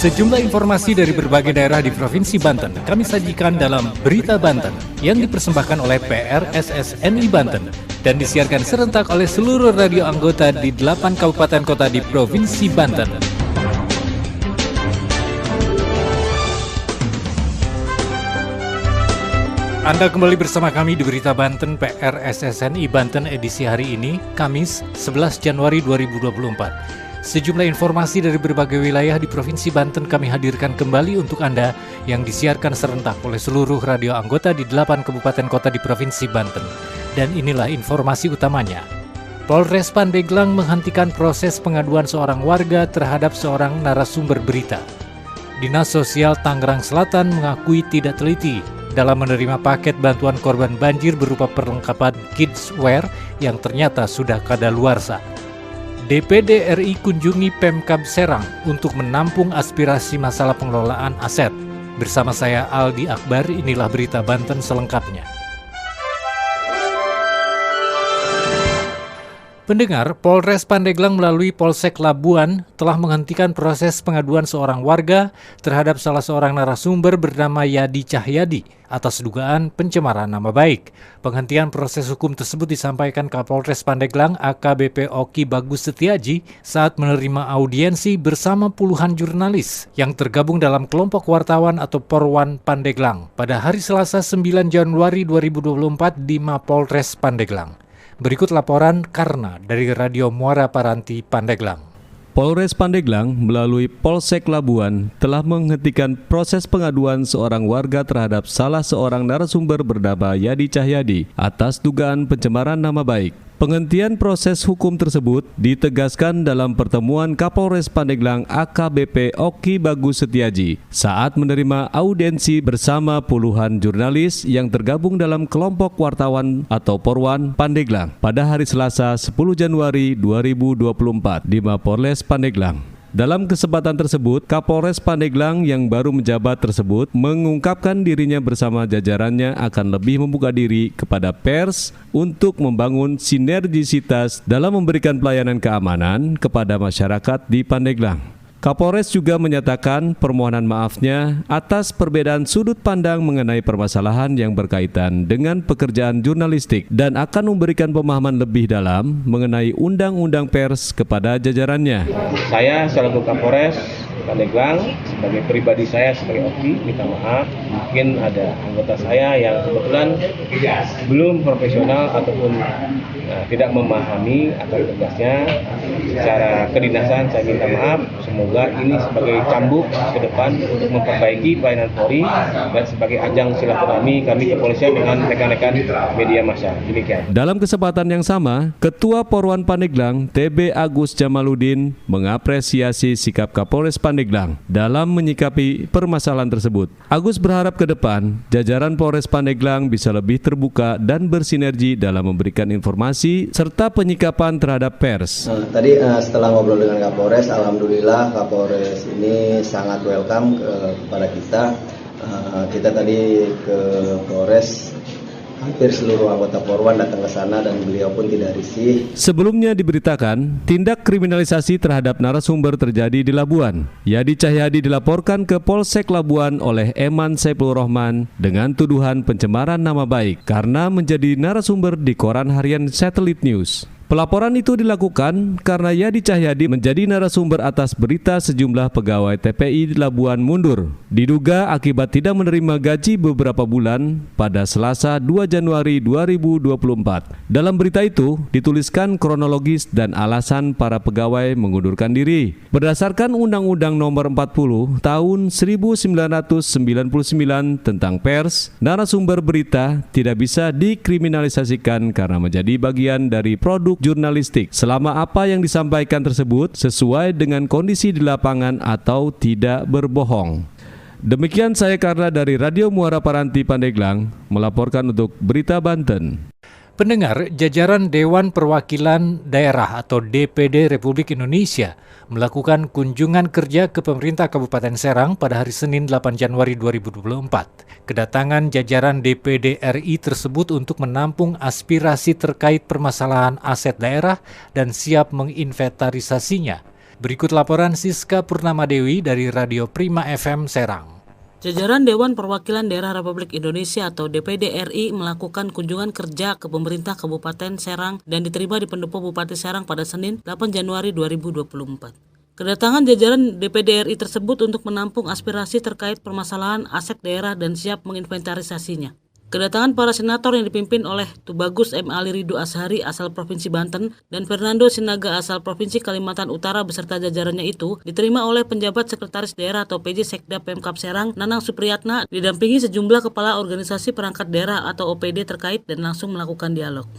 Sejumlah informasi dari berbagai daerah di Provinsi Banten kami sajikan dalam Berita Banten yang dipersembahkan oleh PRSSNI Banten dan disiarkan serentak oleh seluruh radio anggota di 8 kabupaten kota di Provinsi Banten. Anda kembali bersama kami di Berita Banten PRSSNI Banten edisi hari ini, Kamis 11 Januari 2024. Sejumlah informasi dari berbagai wilayah di Provinsi Banten kami hadirkan kembali untuk Anda yang disiarkan serentak oleh seluruh radio anggota di 8 kabupaten kota di Provinsi Banten. Dan inilah informasi utamanya. Polres Pandeglang menghentikan proses pengaduan seorang warga terhadap seorang narasumber berita. Dinas Sosial Tangerang Selatan mengakui tidak teliti dalam menerima paket bantuan korban banjir berupa perlengkapan kidswear yang ternyata sudah kadaluarsa. DPD RI kunjungi Pemkab Serang untuk menampung aspirasi masalah pengelolaan aset. Bersama saya Aldi Akbar, inilah Berita Banten selengkapnya. Pendengar, Polres Pandeglang melalui Polsek Labuan telah menghentikan proses pengaduan seorang warga terhadap salah seorang narasumber bernama Yadi Cahyadi atas dugaan pencemaran nama baik. Penghentian proses hukum tersebut disampaikan Kapolres Pandeglang AKBP Oki Bagus Setiaji saat menerima audiensi bersama puluhan jurnalis yang tergabung dalam kelompok wartawan atau Porwan Pandeglang pada hari Selasa 9 Januari 2024 di Mapolres Pandeglang. Berikut laporan Karna dari Radio Muara Paranti Pandeglang. Polres Pandeglang melalui Polsek Labuan telah menghentikan proses pengaduan seorang warga terhadap salah seorang narasumber bernama Yadi Cahyadi atas dugaan pencemaran nama baik. Penghentian proses hukum tersebut ditegaskan dalam pertemuan Kapolres Pandeglang AKBP Oki Bagus Setiaji saat menerima audiensi bersama puluhan jurnalis yang tergabung dalam kelompok wartawan atau Porwan Pandeglang pada hari Selasa 10 Januari 2024 di Mapolres Pandeglang. Dalam kesempatan tersebut, Kapolres Pandeglang yang baru menjabat tersebut mengungkapkan dirinya bersama jajarannya akan lebih membuka diri kepada pers untuk membangun sinergisitas dalam memberikan pelayanan keamanan kepada masyarakat di Pandeglang. Kapolres juga menyatakan permohonan maafnya atas perbedaan sudut pandang mengenai permasalahan yang berkaitan dengan pekerjaan jurnalistik dan akan memberikan pemahaman lebih dalam mengenai undang-undang pers kepada jajarannya. Saya selaku Kapolres Pandeglang, sebagai pribadi saya sebagai Oki, minta maaf mungkin ada anggota saya yang kebetulan belum profesional ataupun tidak memahami akan tugasnya secara kedinasan. Saya minta maaf, semoga ini sebagai cambuk ke depan untuk memperbaiki pelayanan Polri dan sebagai ajang silaturahmi kami kepolisian dengan rekan-rekan media massa. Demikian. Dalam kesempatan yang sama, Ketua Porwan Pandeglang TB Agus Jamaludin mengapresiasi sikap Kapolres Pandeglang dalam menyikapi permasalahan tersebut. Agus berharap ke depan jajaran Polres Pandeglang bisa lebih terbuka dan bersinergi dalam memberikan informasi serta penyikapan terhadap pers. Tadi setelah ngobrol dengan Kapolres, alhamdulillah Kapolres ini sangat welcome kepada kita. Kita tadi ke Polres, hampir seluruh anggota Porwan datang ke sana dan beliau pun tidak risih. Sebelumnya diberitakan, tindak kriminalisasi terhadap narasumber terjadi di Labuan. Yadi Cahyadi dilaporkan ke Polsek Labuan oleh Eman Saiful Rohman dengan tuduhan pencemaran nama baik karena menjadi narasumber di koran harian Satellite News. Pelaporan itu dilakukan karena Yadi Cahyadi menjadi narasumber atas berita sejumlah pegawai TPI di Labuan mundur. Diduga akibat tidak menerima gaji beberapa bulan pada Selasa 2 Januari 2024. Dalam berita itu dituliskan kronologis dan alasan para pegawai mengundurkan diri. Berdasarkan Undang-Undang Nomor 40 Tahun 1999 tentang pers, narasumber berita tidak bisa dikriminalisasikan karena menjadi bagian dari produk jurnalistik selama apa yang disampaikan tersebut sesuai dengan kondisi di lapangan atau tidak berbohong. Demikian saya Karna dari Radio Muara Paranti Pandeglang melaporkan untuk Berita Banten. Pendengar, jajaran Dewan Perwakilan Daerah atau DPD Republik Indonesia melakukan kunjungan kerja ke pemerintah Kabupaten Serang pada hari Senin 8 Januari 2024. Kedatangan jajaran DPD RI tersebut untuk menampung aspirasi terkait permasalahan aset daerah dan siap menginventarisasinya. Berikut laporan Siska Purnamadewi dari Radio Prima FM Serang. Jajaran Dewan Perwakilan Daerah Republik Indonesia atau DPD RI melakukan kunjungan kerja ke pemerintah Kabupaten Serang dan diterima di Pendopo Bupati Serang pada Senin 8 Januari 2024. Kedatangan jajaran DPD RI tersebut untuk menampung aspirasi terkait permasalahan aset daerah dan siap menginventarisasinya. Kedatangan para senator yang dipimpin oleh Tubagus M. Ali Ridho Ashari asal Provinsi Banten dan Fernando Sinaga asal Provinsi Kalimantan Utara beserta jajarannya itu diterima oleh penjabat Sekretaris Daerah atau PJ Sekda Pemkab Serang Nanang Supriyatna didampingi sejumlah kepala organisasi perangkat daerah atau OPD terkait dan langsung melakukan dialog.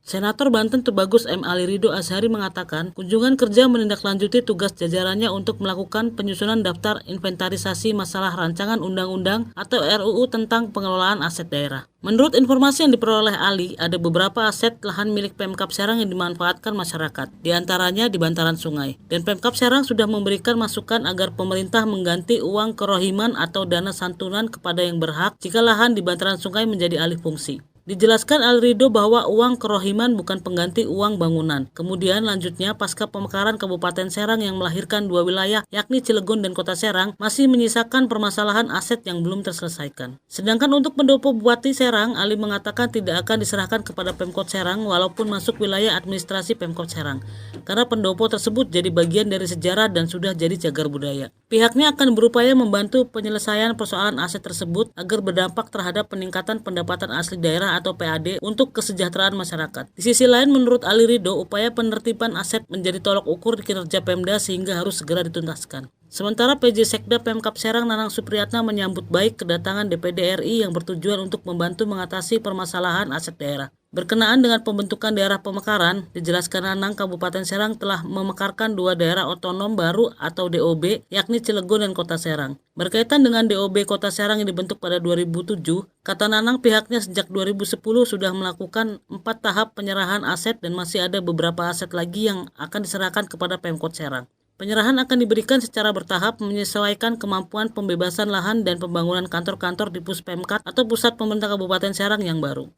Senator Banten Tubagus M. Ali Ridho Ashari mengatakan kunjungan kerja menindaklanjuti tugas jajarannya untuk melakukan penyusunan daftar inventarisasi masalah rancangan undang-undang atau RUU tentang pengelolaan aset daerah. Menurut informasi yang diperoleh Ali, ada beberapa aset lahan milik Pemkab Serang yang dimanfaatkan masyarakat, diantaranya di bantaran sungai. Dan Pemkab Serang sudah memberikan masukan agar pemerintah mengganti uang kerohiman atau dana santunan kepada yang berhak jika lahan di bantaran sungai menjadi alih fungsi. Dijelaskan Ali Ridho bahwa uang kerohiman bukan pengganti uang bangunan. Kemudian lanjutnya pasca pemekaran Kabupaten Serang yang melahirkan dua wilayah yakni Cilegon dan Kota Serang masih menyisakan permasalahan aset yang belum terselesaikan. Sedangkan untuk Pendopo Bupati Serang, Ali mengatakan tidak akan diserahkan kepada Pemkot Serang walaupun masuk wilayah administrasi Pemkot Serang. Karena pendopo tersebut jadi bagian dari sejarah dan sudah jadi cagar budaya. Pihaknya akan berupaya membantu penyelesaian persoalan aset tersebut agar berdampak terhadap peningkatan pendapatan asli daerah atau PAD untuk kesejahteraan masyarakat. Di sisi lain, menurut Ali Ridho, upaya penertiban aset menjadi tolok ukur kinerja Pemda sehingga harus segera dituntaskan. Sementara PJ Sekda Pemkab Serang Nanang Supriyatna menyambut baik kedatangan DPD RI yang bertujuan untuk membantu mengatasi permasalahan aset daerah. Berkenaan dengan pembentukan daerah pemekaran, dijelaskan Nanang Kabupaten Serang telah memekarkan dua daerah otonom baru atau DOB, yakni Cilegon dan Kota Serang. Berkaitan dengan DOB Kota Serang yang dibentuk pada 2007, kata Nanang pihaknya sejak 2010 sudah melakukan 4 tahap penyerahan aset dan masih ada beberapa aset lagi yang akan diserahkan kepada Pemkot Serang. Penyerahan akan diberikan secara bertahap menyesuaikan kemampuan pembebasan lahan dan pembangunan kantor-kantor di Puspemkat atau Pusat Pemerintah Kabupaten Serang yang baru.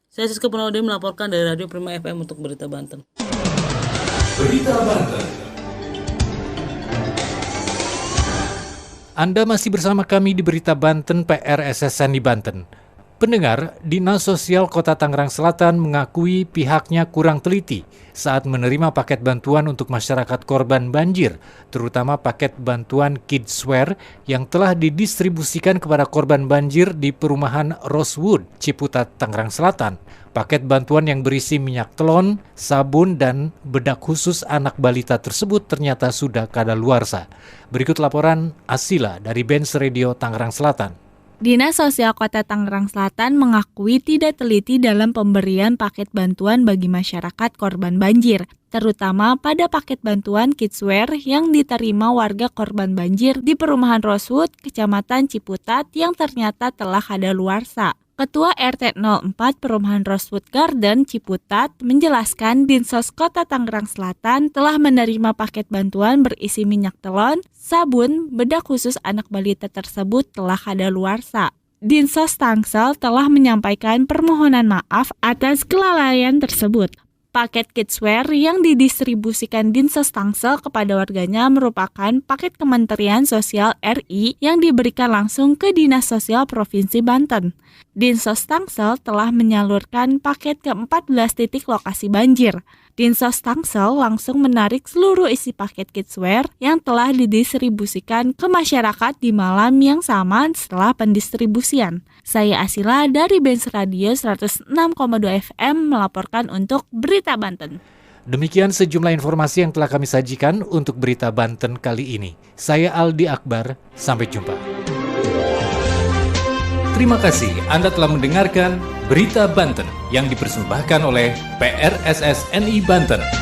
Saya Siska Purnamadewi melaporkan dari Radio Prima FM untuk Berita Banten. Berita Banten. Anda masih bersama kami di Berita Banten PR SSN di Banten. Pendengar, Dinas Sosial Kota Tangerang Selatan mengakui pihaknya kurang teliti saat menerima paket bantuan untuk masyarakat korban banjir, terutama paket bantuan Kidswear yang telah didistribusikan kepada korban banjir di perumahan Rosewood, Ciputat, Tangerang Selatan. Paket bantuan yang berisi minyak telon, sabun, dan bedak khusus anak balita tersebut ternyata sudah kadaluarsa. Berikut laporan Asila dari Benz Radio Tangerang Selatan. Dinas Sosial Kota Tangerang Selatan mengakui tidak teliti dalam pemberian paket bantuan bagi masyarakat korban banjir, terutama pada paket bantuan Kidswear yang diterima warga korban banjir di perumahan Rosewood, Kecamatan Ciputat yang ternyata telah kadaluarsa. Ketua RT 04 Perumahan Rosewood Garden Ciputat menjelaskan Dinsos Kota Tangerang Selatan telah menerima paket bantuan berisi minyak telon, sabun, bedak khusus anak balita tersebut telah kadaluarsa. Dinsos Tangsel telah menyampaikan permohonan maaf atas kelalaian tersebut. Paket Kidswear yang didistribusikan Dinsos Tangsel kepada warganya merupakan paket Kementerian Sosial RI yang diberikan langsung ke Dinas Sosial Provinsi Banten. Dinsos Tangsel telah menyalurkan paket ke 14 titik lokasi banjir. Dinsos Tangsel langsung menarik seluruh isi paket Kidswear yang telah didistribusikan ke masyarakat di malam yang sama setelah pendistribusian. Saya Asila dari Benz Radio 106,2 FM melaporkan untuk Berita Banten. Demikian sejumlah informasi yang telah kami sajikan untuk Berita Banten kali ini. Saya Aldi Akbar, sampai jumpa. Terima kasih Anda telah mendengarkan Berita Banten yang dipersembahkan oleh PRSSNI Banten.